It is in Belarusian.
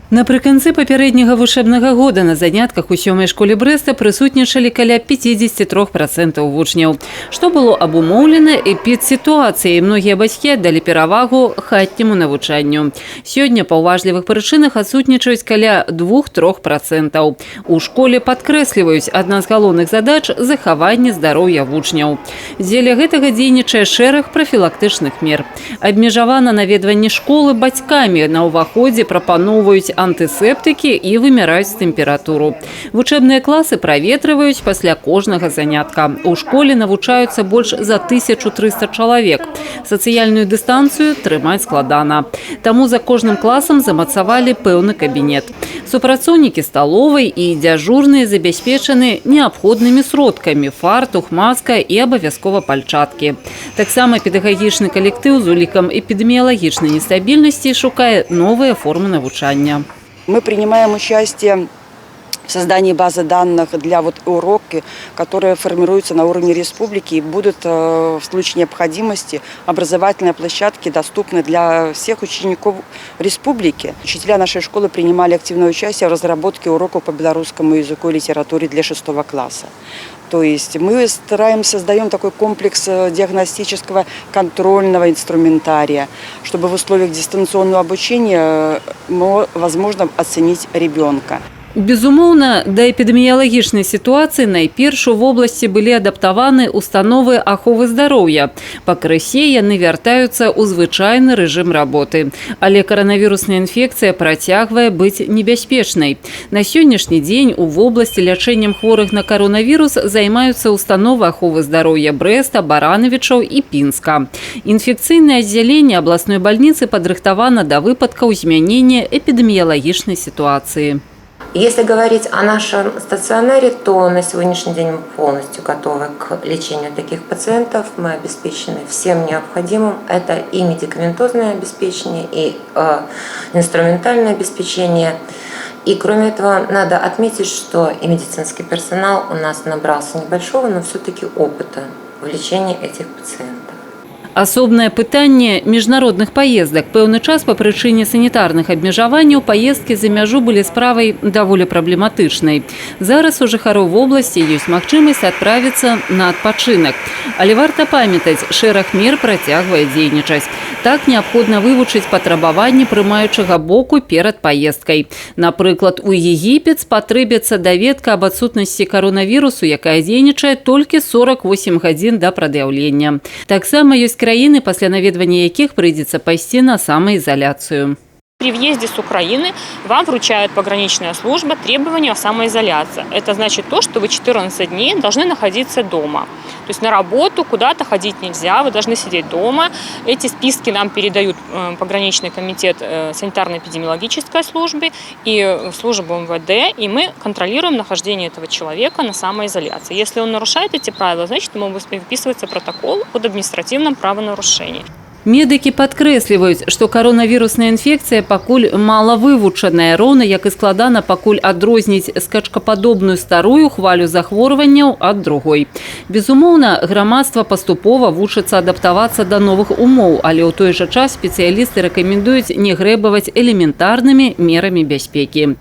Напрыканцы папярэдняга вучэбнага года на занятках у 7-й школе Брэста прысутнічалі каля 53% вучняў, што было абумоўлена эпідсітуацыяй. Многія бацькі аддалі перавагу хатняму навучанню. Сёння па ўважлівых прычынах адсутнічаюць каля 2–3%. У школе падкрэсліваюць, адна з галоўных задач – захаванне здароўя вучняў. Дзеля гэтага дзейнічае шэраг прафілактычных мер. Абмежавана наведванне школы бацькамі, на ўваходзе прапаноўваюць антысептыкі і вымяраюць тэмпературу. Вучэбныя класы праветрываюць пасля кожнага занятка. У школе навучаюцца больш за 1300 чалавек. Сацыяльную дыстанцыю трымаць складана. Таму за кожным класам замацавалі пэўны кабінет. Супрацоўнікі сталовай і дзяжурныя забяспечаны неабходнымі сродкамі – фартух, маска і абавязкова пальчаткі. Таксама педагагічны калектыў з улікам эпідэміялагічнай нестабільнасці шукае новыя формы навучання. Мы принимаем участие в создании базы данных для уроки, которые формируются на уровне республики и будут в случае необходимости образовательные площадки доступны для всех учеников республики. Учителя нашей школы принимали активное участие в разработке уроков по белорусскому языку и литературе для 6 класса. То есть мы создаем такой комплекс диагностического контрольного инструментария, чтобы в условиях дистанционного обучения возможно оценить ребенка. Безумоўна, да эпідэміялагічнай сітуацыі найперш у вобласці былі адаптаваны установы аховы здароўя. Пакрысе яны вяртаюцца ў звычайны рэжым работы. Але каранавірусная інфекцыя працягвае быць небяспечнай. На сённяшні дзень у вобласці лячэннем хворых на каронавірус займаюцца установы аховы здароўя Брэста, Баранавічаў і Пінска. Інфекцыйнае аддзяленне абласной бальніцы падрыхтавана да выпадкаў змянення эпідэміялагічнай сітуацыі. Если говорить о нашем стационаре, то на сегодняшний день мы полностью готовы к лечению таких пациентов. Мы обеспечены всем необходимым. Это и медикаментозное обеспечение, и инструментальное обеспечение. И кроме этого, надо отметить, что и медицинский персонал у нас набрался небольшого, но все-таки опыта в лечении этих пациентов. Асобнае пытанне міжнародных паездак. Пэўны час па прычыне санітарных абмежаванняў паездкі за мяжу былі справай даволі праблематычнай. Зараз у жыхароў вобласці ёсць магчымасць адправіцца на адпачынак. Але варта памятаць, шэраг мер працягвае дзейнічаць. Так неабходна вывучыць патрабаванні прымаючага боку перад паездкай. Напрыклад, у Егіпет спатрэбіцца даведка аб адсутнасці каронавірусу, якая дзейнічае толькі 48 гадзін да прад'яўлення. Таксама ёсць краіны, пасля наведвання якіх прыйдзецца пайсці на самаізаляцыю. При въезде с Украины вам вручает пограничная служба требования о самоизоляции. Это значит то, что вы 14 дней должны находиться дома. То есть на работу куда-то ходить нельзя, вы должны сидеть дома. Эти списки нам передают пограничный комитет санитарно-эпидемиологической службы и службу МВД, и мы контролируем нахождение этого человека на самоизоляции. Если он нарушает эти правила, значит, ему выписывается протокол об административном правонарушении. Медыкі падкрэсліваюць, што каронавірусная інфекцыя пакуль мала вывучаная, роўна як і складана пакуль адрозніць скачкападобную старую хвалю захворванняў ад другой. Безумоўна, грамадства паступова вучыцца адаптавацца да новых умоў, але ў той жа час спецыялісты рэкамендуюць не грэбаваць элементарнымі мерамі бяспекі.